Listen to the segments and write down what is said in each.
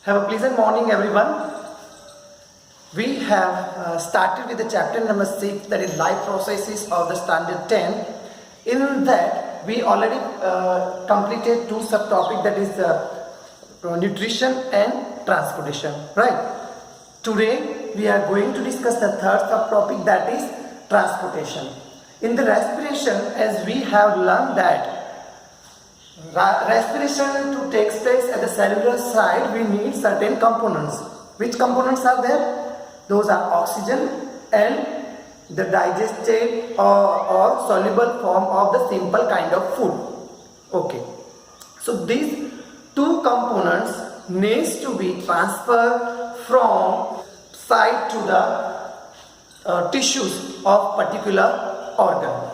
Have a pleasant morning, everyone. We have started with the chapter number 6, that is life processes of the standard 10. In that, we already completed two subtopics, that is nutrition and transportation, right? Today, we are going to discuss the third subtopic, that is transportation. In the respiration, as we have learned that respiration to take place at the cellular side, we need certain components. Which components are there? Those are oxygen and the digested or soluble form of the simple kind of food. Okay. So these two components needs to be transferred from side to the tissues of particular organ.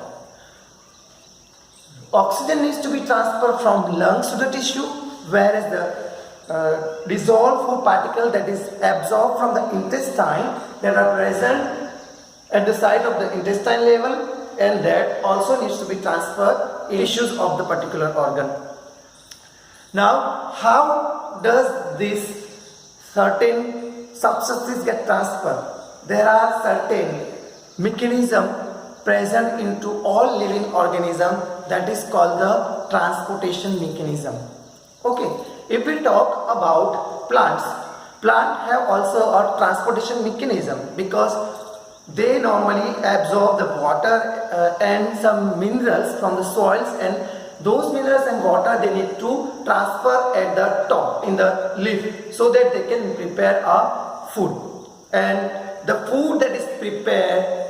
Oxygen needs to be transferred from lungs to the tissue, whereas the dissolved food particle that is absorbed from the intestine that are present at the side of the intestine level, and that also needs to be transferred in tissues of the particular organ. Now, how does this certain substances get transferred? There are certain mechanisms present into all living organisms, that is called the transportation mechanism. Okay, if we talk about plants have also a transportation mechanism, because they normally absorb the water and some minerals from the soils, and those minerals and water they need to transfer at the top in the leaf so that they can prepare a food. And the food that is prepared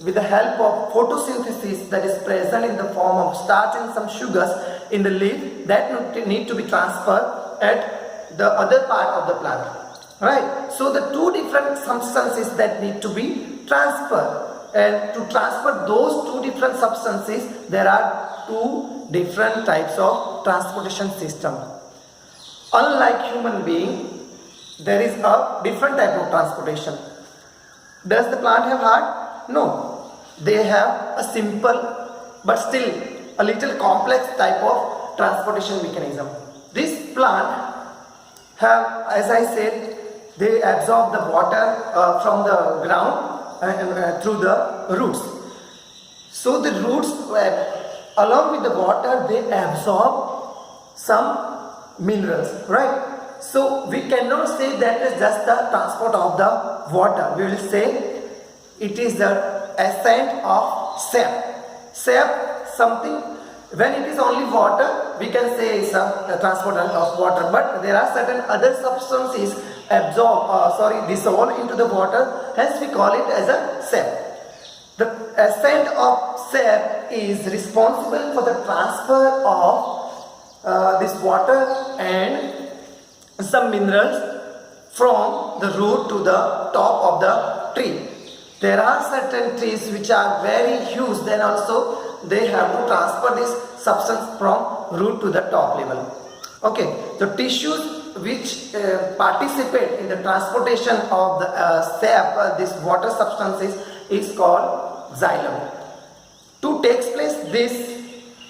with the help of photosynthesis, that is present in the form of starch and some sugars in the leaf, that need to be transferred at the other part of the plant, right? So the two different substances that need to be transferred, and to transfer those two different substances, there are two different types of transportation system. Unlike human being, there is a different type of transportation. Does the plant have heart? No, they have a simple but still a little complex type of transportation mechanism. This plant have, as I said, they absorb the water from the ground through the roots. So the roots, along with the water, they absorb some minerals, right? So we cannot say that is just the transport of the water. We will say it is the ascent of sap. Sap, something, when it is only water, we can say it's a transport of water, but there are certain other substances dissolved into the water, hence we call it as a sap. The ascent of sap is responsible for the transfer of this water and some minerals from the root to the top of the tree. There are certain trees which are very huge, then also they have to transfer this substance from root to the top level. Okay, the tissues which participate in the transportation of the sap, this water substances, is called xylem. To take place this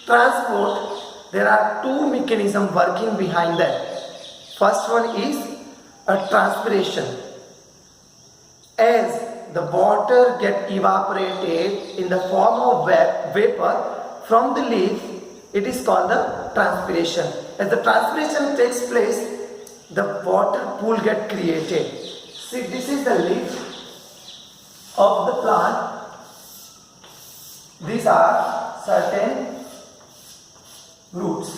transport, there are two mechanisms working behind that. First one is a transpiration. As the water gets evaporated in the form of vapor from the leaf, it is called the transpiration. As the transpiration takes place, the water pool gets created. See, this is the leaf of the plant. These are certain roots.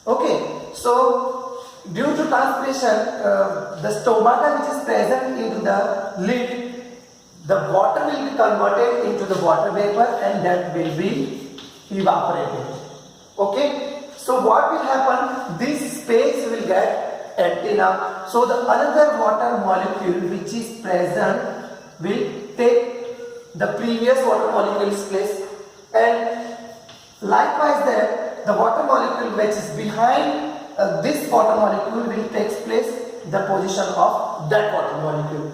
Okay, so due to transpiration, the stomata which is present into the leaf, the water will be converted into the water vapor and that will be evaporated. Okay, so what will happen? This space will get empty now. So the another water molecule which is present will take the previous water molecule's place, and likewise that the water molecule which is behind this water molecule will take place the position of that water molecule,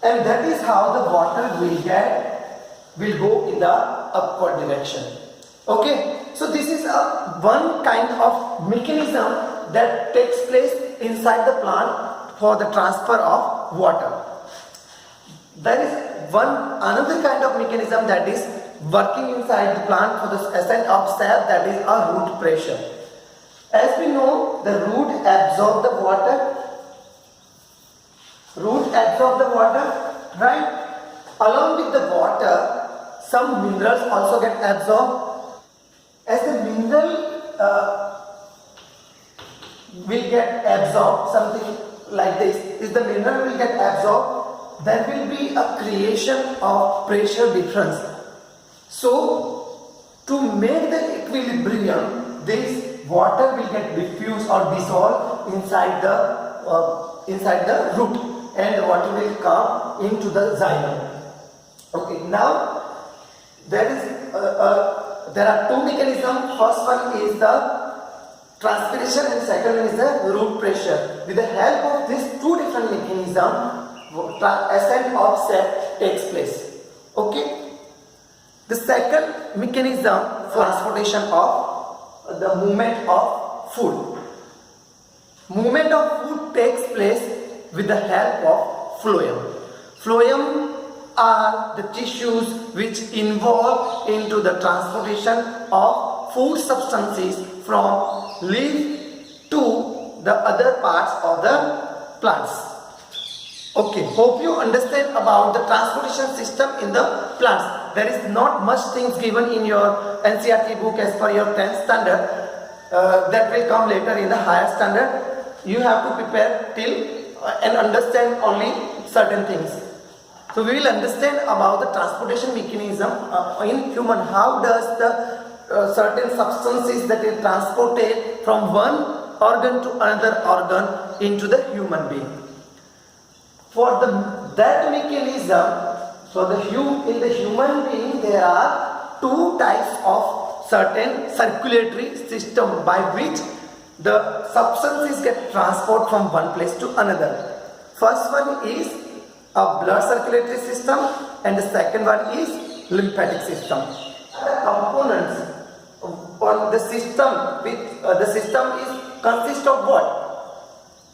and that is how the water will go in the upward direction. Okay, so this is one kind of mechanism that takes place inside the plant for the transfer of water. There is another kind of mechanism that is working inside the plant for the ascent of sap, that is a root pressure. As we know, the root absorb the water. Root absorb the water, right? Along with the water, some minerals also get absorbed. As the mineral will get absorbed, something like this, if the mineral will get absorbed, there will be a creation of pressure difference. So, to make the equilibrium, this water will get diffused or dissolved inside the root, and the water will come into the xylem. Okay, now there are two mechanisms. First one is the transpiration and second one is the root pressure. With the help of these two different mechanisms, ascent of sap takes place. Okay. The second mechanism for transportation of the movement of food. Movement of food takes place with the help of phloem. Phloem are the tissues which involve into the transportation of food substances from leaf to the other parts of the plants. Okay, hope you understand about the transportation system in the plants. There is not much things given in your NCERT book as per your 10th standard. That will come later in the higher standard. You have to prepare till and understand only certain things. So we will understand about the transportation mechanism in human. How does the certain substances that is transported from one organ to another organ into the human being. For that mechanism, in the human being there are two types of certain circulatory system by which the substances get transported from one place to another. First one is a blood circulatory system and the second one is lymphatic system. The components on the system consists of what?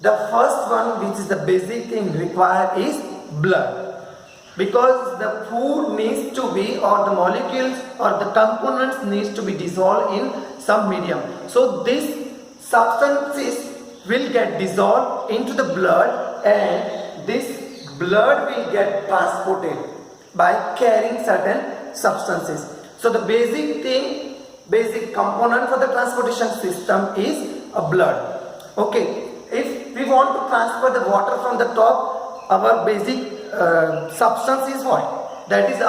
The first one, which is the basic thing required, is blood. Because the food needs to be, or the molecules or the components needs to be dissolved in some medium. So these substances will get dissolved into the blood, and this blood will get transported by carrying certain substances. So the basic component for the transportation system is a blood. Okay. If we want to transfer the water from the top, our basic substance is what? That is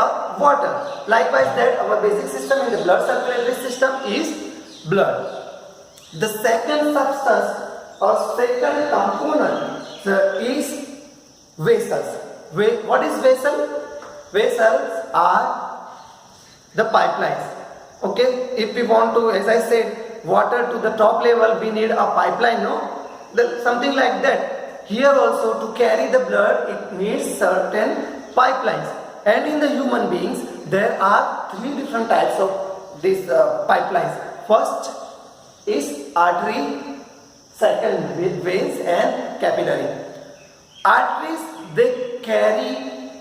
water. Likewise, that our basic system in the blood circulatory system is blood. The second substance or second component is vessels. What is vessel? Vessels are the pipelines. Okay, if we want to, as I said, water to the top level, we need a pipeline, no? Something like that. Here also, to carry the blood, it needs certain pipelines. And in the human beings, there are three different types of these pipelines. First is artery, second with veins, and capillary. Arteries, they carry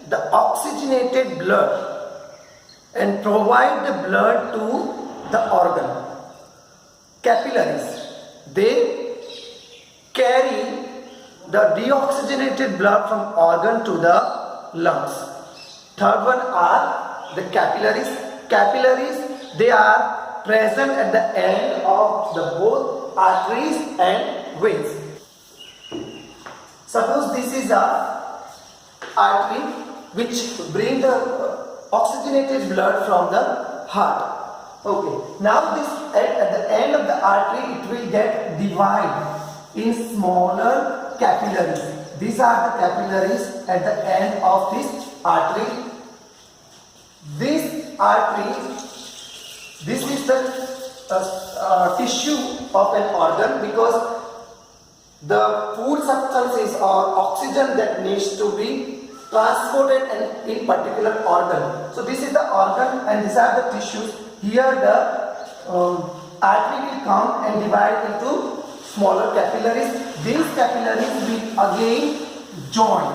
the oxygenated blood and provide the blood to the organ. Capillaries, they carry the deoxygenated blood from organ to the lungs. Third one are the capillaries. Capillaries, they are present at the end of the both arteries and veins. Suppose this is a artery which bring the oxygenated blood from the heart. Okay. Now this at the end of the artery, it will get divided in smaller capillaries. These are the capillaries at the end of this artery. This artery, this is the tissue of an organ, because the food substances or oxygen that needs to be transported in particular organ. So this is the organ and these are the tissues. Here the artery will come and divide into smaller capillaries. These capillaries will again join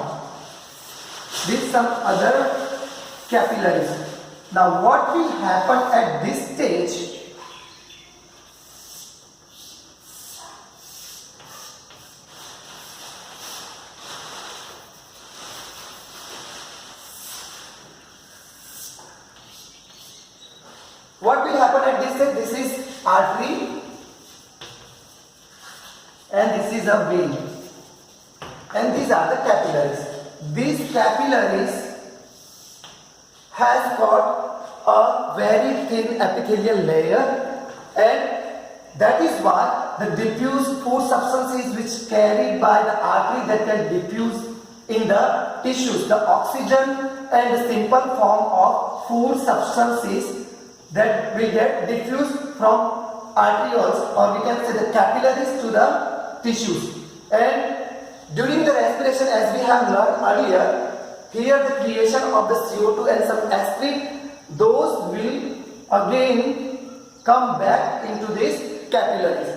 with some other capillaries. Now what will happen at this stage? What will happen at this stage? This is artery and this is a vein, and these are the capillaries. These capillaries has got a very thin epithelial layer, and that is why the diffuse food substances which carried by the artery that can diffuse in the tissues, the oxygen and the simple form of food substances that will get diffused from arterioles, or we can say the capillaries, to the tissues. And during the respiration, as we have learned earlier, here the creation of the CO2 and some excrete, those will again come back into these capillaries.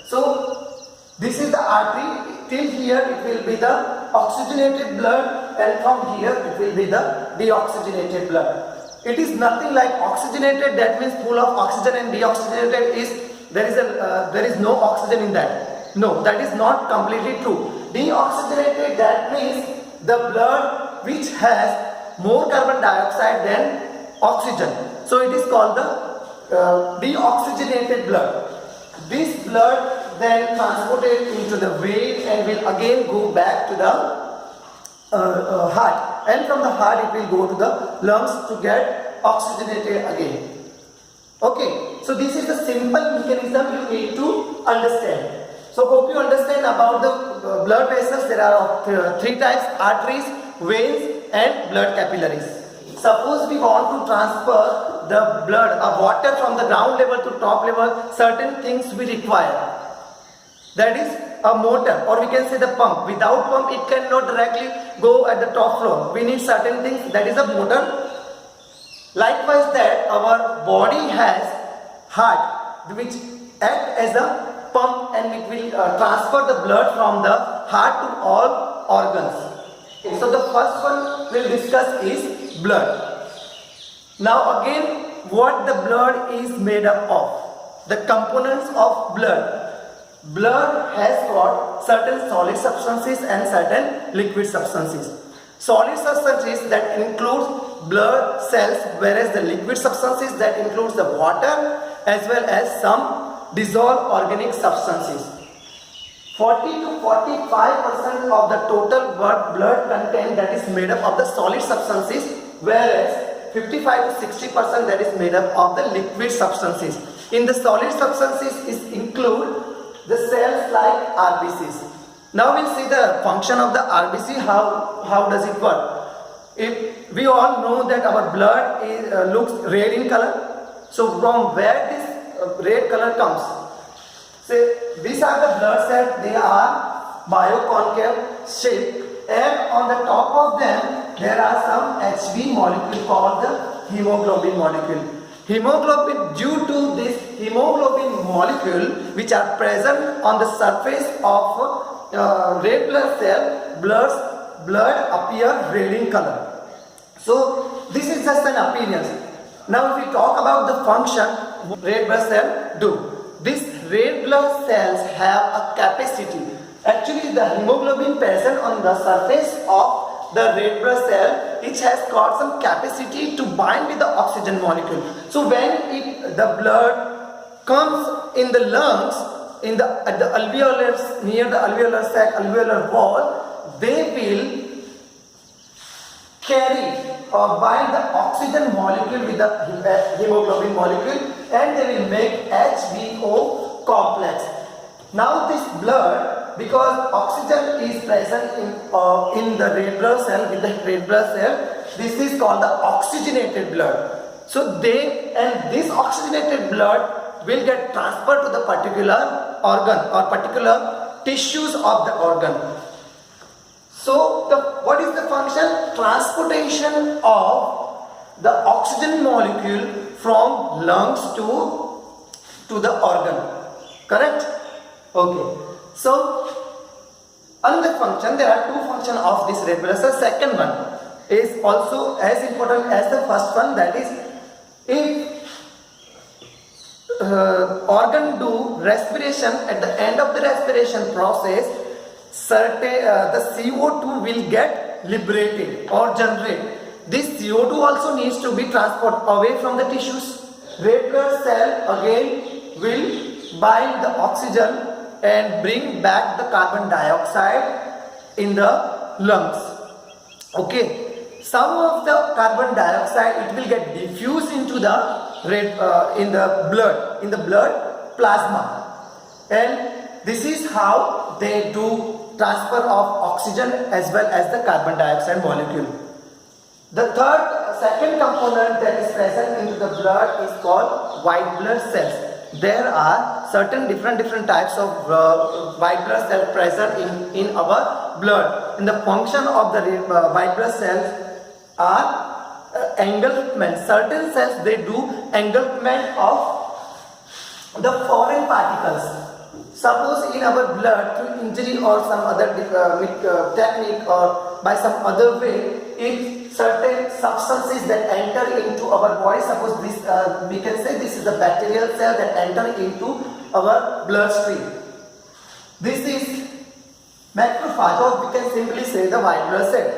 So this is the artery. Till here it will be the oxygenated blood, and from here it will be the deoxygenated blood. It is nothing like oxygenated, that means full of oxygen, and deoxygenated is there is no oxygen in that. No, that is not completely true. Deoxygenated, that means the blood which has more carbon dioxide than oxygen. So it is called the deoxygenated blood. This blood then transported into the vein and will again go back to the heart, and from the heart it will go to the lungs to get oxygenated again. Okay, so this is the simple mechanism you need to understand. So hope you understand about the blood vessels. There are three types: arteries, veins and blood capillaries. Suppose we want to transfer the blood or water from the ground level to top level, certain things we require. That is a motor, or we can say the pump. Without pump it cannot directly go at the top floor. We need certain things, that is a motor. Likewise that our body has heart which act as a pump, and it will transfer the blood from the heart to all organs. So the first one we'll discuss is blood. Now again, what the blood is made up of, the components of blood. Blood has got certain solid substances and certain liquid substances. Solid substances that include blood cells, whereas the liquid substances that includes the water as well as some dissolved organic substances. 40 to 45% of the total blood content that is made up of the solid substances, whereas 55 to 60% that is made up of the liquid substances. In the solid substances is include the cells like RBCs. Now we'll see the function of the RBC. How does it work? If we all know that our blood looks red in color, so from where this red color comes? Say these are the blood cells. They are bioconcave shape, and on the top of them there are some Hb molecule called the hemoglobin molecule. Hemoglobin, due to this hemoglobin molecule which are present on the surface of red blood cell, blood appear red in color. So this is just an opinion. Now if we talk about the function red blood cell do. These red blood cells have a capacity. Actually the hemoglobin present on the surface of the red blood cell, it has got some capacity to bind with the oxygen molecule. So when the blood comes in the lungs, at the alveolus, near the alveolar sac, alveolar wall, they will carry or bind the oxygen molecule with the hemoglobin molecule, and they will make HbO complex. Now this blood, because oxygen is present in the red blood cell, with the red blood cell, this is called the oxygenated blood. So this oxygenated blood will get transferred to the particular organ or particular tissues of the organ. So what is the function? Transportation of the oxygen molecule from lungs to the organ. Correct? Okay. So another function, there are two functions of this red blood cell. Second one is also as important as the first one, that is if organ do respiration, at the end of the respiration process, the CO2 will get liberated or generated. This CO2 also needs to be transported away from the tissues. Red blood cell again will bind the oxygen and bring back the carbon dioxide in the lungs. Okay, some of the carbon dioxide, it will get diffused into the in the blood plasma, and this is how they do transfer of oxygen as well as the carbon dioxide molecule. The second component that is present in the blood is called white blood cells. There are certain different types of white blood cells present in our blood. And the function of the white blood cells are engulfment. Certain cells, they do engulfment of the foreign particles. Suppose in our blood, through injury or some other technique or by some other way, if certain substances that enter into our body, suppose this, we can say this is the bacterial cell that enter into our bloodstream. This is macrophage, or we can simply say the white blood cell.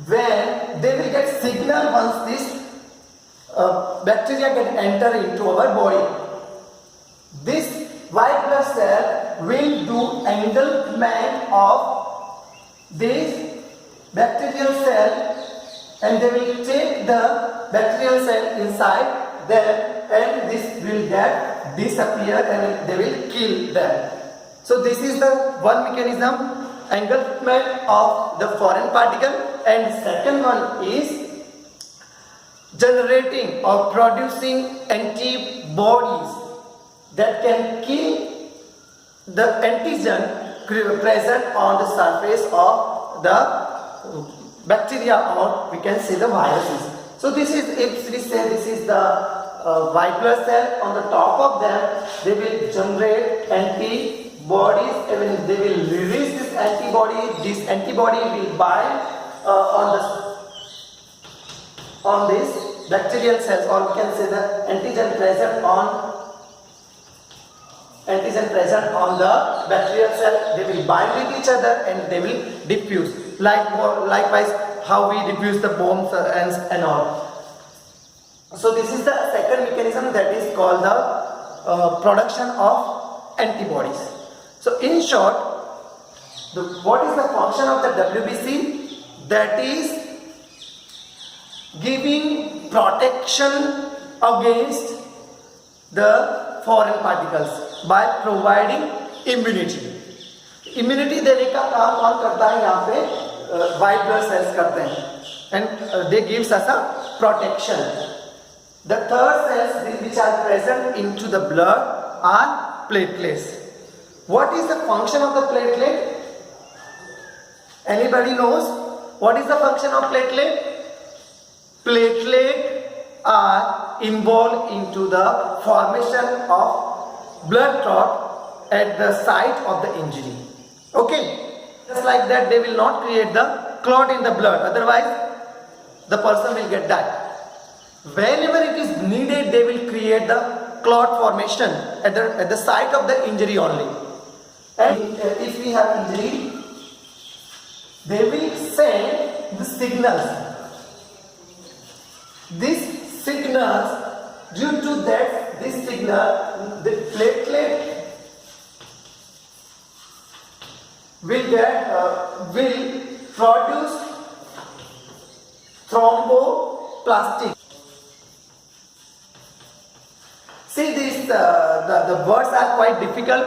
When they will get signal once this bacteria can enter into our body, this white blood cell will do engulfment of this bacterial cell, and they will take the bacterial cell inside them, and this will get disappear and they will kill them. So this is the one mechanism, engulfment of the foreign particle. And second one is generating or producing antibodies that can kill the antigen present on the surface of the bacteria, or we can say the viruses. So this is, if we say this is the white blood cell, on the top of them they will generate antibodies, and they will release this antibody. This antibody will bind on this bacterial cells, or we can say the antigen present on the bacterial cell. They will bind with each other and they will diffuse. Likewise, how we diffuse the bombs and all. So this is the second mechanism, that is called the production of antibodies. So in short, what is the function of the WBC? That is giving protection against the foreign particles by providing immunity. Immunity देने का काम कौन करता है? यहाँ पे white blood cells करते हैं, and they gives us a protection. The third cells which are present into the blood are platelets. What is the function of the platelet? Anybody knows what is the function of platelet? Platelet are involved into the formation of blood clot at the site of the injury. Okay, just like that, they will not create the clot in the blood, otherwise the person will get died. Whenever it is needed, they will create the clot formation at the site of the injury only. And if we have injury, they will send the signals. These signals, due to that, this signal, the platelet will produce thromboplastic. See, these the words are quite difficult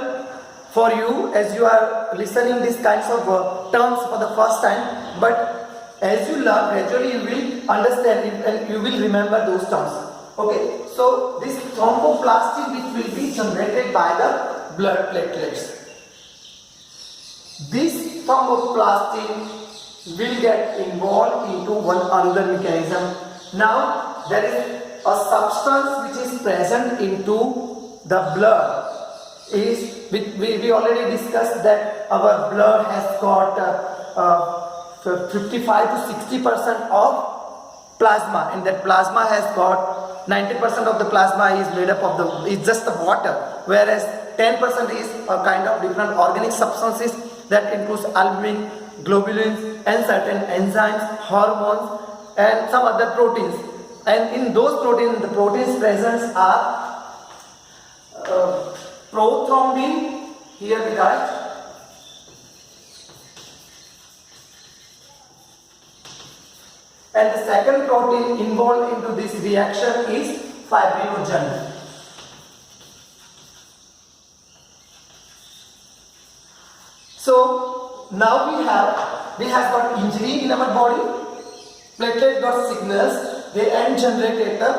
for you as you are listening these kinds of terms for the first time, but as you learn, gradually you will understand it and you will remember those terms. Okay, so this thromboplastic which will be generated by the blood platelets. This thromboplastic will get involved into one another mechanism. Now there is a substance which is present into the blood. is, we already discussed that our blood has got 55 to 60% of plasma, and that plasma has got 90% of the plasma is made up of is just the water, whereas 10% is a kind of different organic substances that includes albumin, globulins, and certain enzymes, hormones, and some other proteins. And in those proteins, the proteins present are prothrombin, here we write, and the second protein involved into this reaction is fibrinogen. So now we have got injury in our body, platelet got signals, they and generated the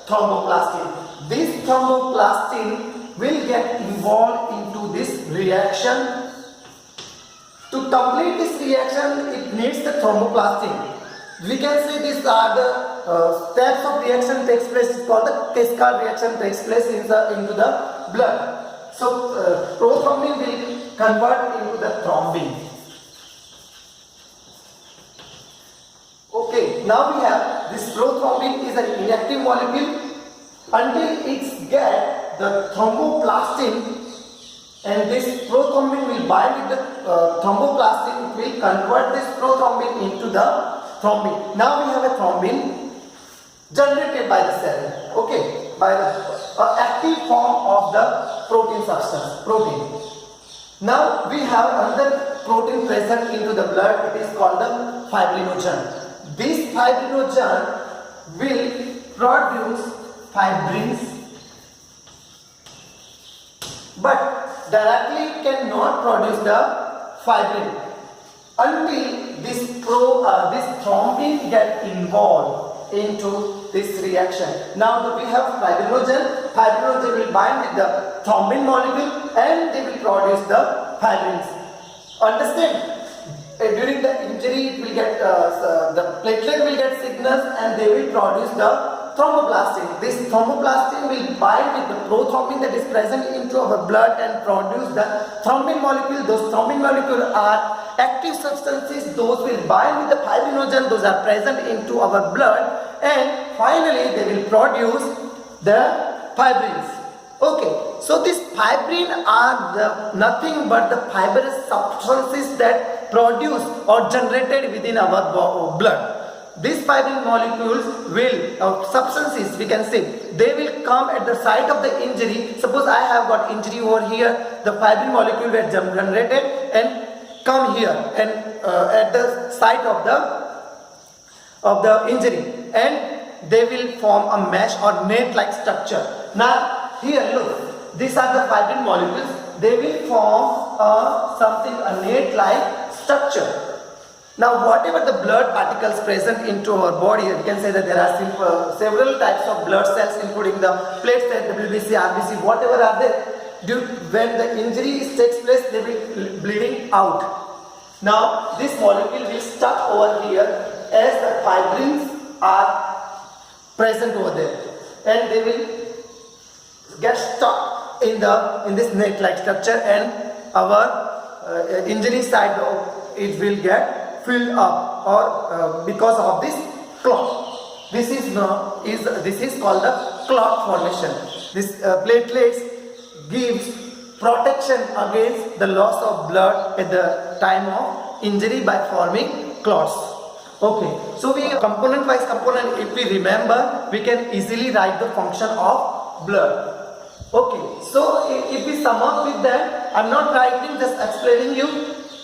thromboplastin. This thromboplastin will get involved into this reaction. To complete this reaction, it needs the thromboplastin. We can say these are the steps of reaction takes place. It's called the cascade reaction takes place into the blood. So prothrombin will convert into the thrombin. Okay, now we have this prothrombin is an inactive molecule until it gets the thromboplastin, and this prothrombin will bind with the thromboplastin. It will convert this prothrombin into the thrombin. Now we have a thrombin generated by the cell, okay, by the active form of the protein substance, protein. Now we have another protein present into the blood. It is called the fibrinogen. This fibrinogen will produce fibrins, but directly cannot produce the fibrin until this thrombin get involved into this reaction. Now we have fibrinogen. Fibrinogen will bind with the thrombin molecule and they will produce the fibrins. Understand? During the injury, it will get the platelet will get signals and they will produce the thromboplastin. This thromboplastin will bind with the prothrombin that is present into our blood and produce the thrombin molecule. Those thrombin molecules are active substances. Those will bind with the fibrinogen. Those are present into our blood, and finally they will produce the fibrins. Okay, so these fibrin are nothing but the fibrous substances that produce or generated within our blood. These fibrin molecules will, or substances we can say, they will come at the site of the injury. Suppose I have got injury over here, the fibrin molecule were generated and come here and at the site of the injury, and they will form a mesh or net like structure. Now here look, these are the fibrin molecules. They will form a net like structure. Now whatever the blood particles present into our body, you can say that there are several types of blood cells including the platelet cells, WBC, RBC, whatever are there. When the injury takes place, they will bleeding out. Now this molecule will stuck over here as the fibrins are present over there, and they will get stuck in this net like structure, and our injury site it will get filled up, or because of this clot. This is called the clot formation. This platelets gives protection against the loss of blood at the time of injury by forming clots. Okay, so we component by component, if we remember, we can easily write the function of blood. Okay, so if we sum up with that, I'm not writing, just explaining you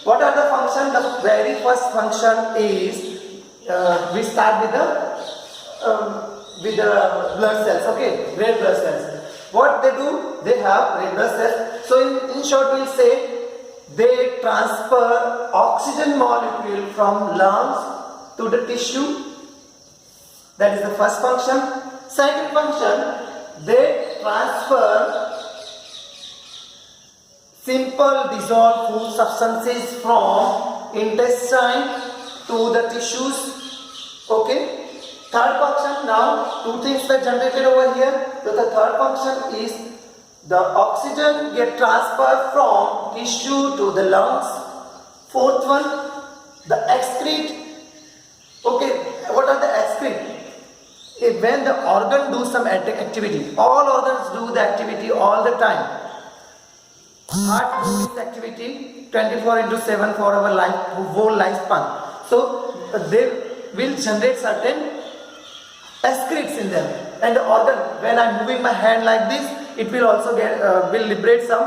what are the functions. The very first function is we start with the blood cells. Okay, red blood cells. What they do? They have red blood cells. So in short, we'll say they transfer oxygen molecule from lungs to the tissue. That is the first function. Second function, they transfer simple dissolved food substances from intestine to the tissues. Okay. Third function, now two things were generated over here. So the third function is the oxygen get transferred from tissue to the lungs. Fourth one, the excrete. Okay, what are the excrete? When the organ do some activity, all organs do the activity all the time. Heart do this activity 24 into 7 for our life, whole lifespan. So they will generate certain excretes in them, and the organ, when I'm moving my hand like this, it will also will liberate some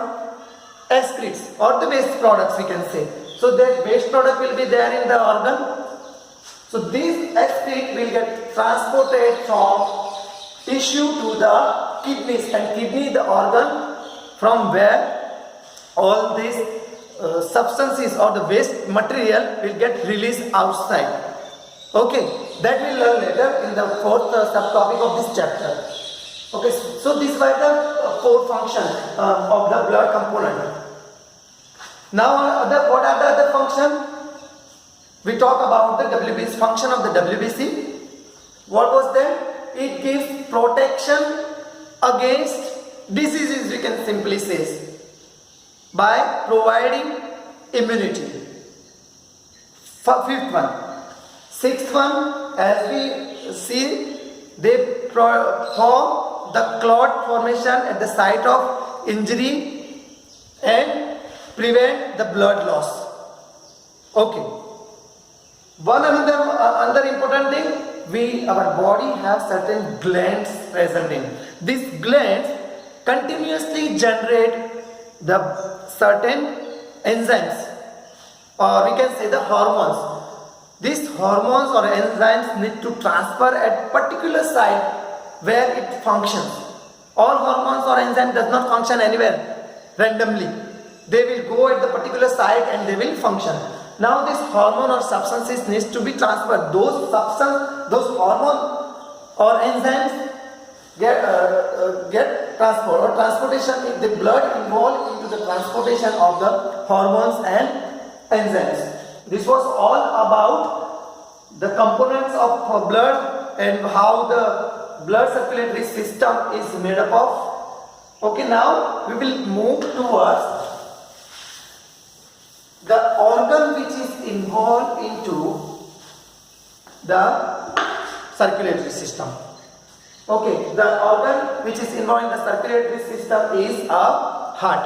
excretes or the waste products, we can say. So that waste product will be there in the organ. So these excrete will get transported from tissue to the kidneys, and kidney the organ from where all these substances or the waste material will get released outside. Okay, that we'll learn later in the fourth subtopic of this chapter. Okay, so these were the four functions of the blood component. Now, what are the other functions? We talk about the WBC function of the WBC. What was that? It gives protection against diseases, we can simply say, by providing immunity. Fifth one. Sixth one, as we see, they form the clot formation at the site of injury and prevent the blood loss. Okay. One another important thing, our body have certain glands present in. These glands continuously generate the certain enzymes, or we can say the hormones. These hormones or enzymes need to transfer at particular site where it functions. All hormones or enzymes does not function anywhere randomly. They will go at the particular site and they will function. Now this hormone or substances needs to be transferred. Those hormone or enzymes get transport or transportation. If the blood involved into the transportation of the hormones and enzymes. This was all about the components of blood and how the blood circulatory system is made up of. Okay, now we will move towards the organ which is involved into the circulatory system. Okay, the organ which is involved in the circulatory system is a heart.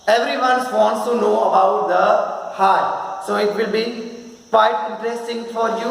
Everyone wants to know about the heart. So it will be quite interesting for you.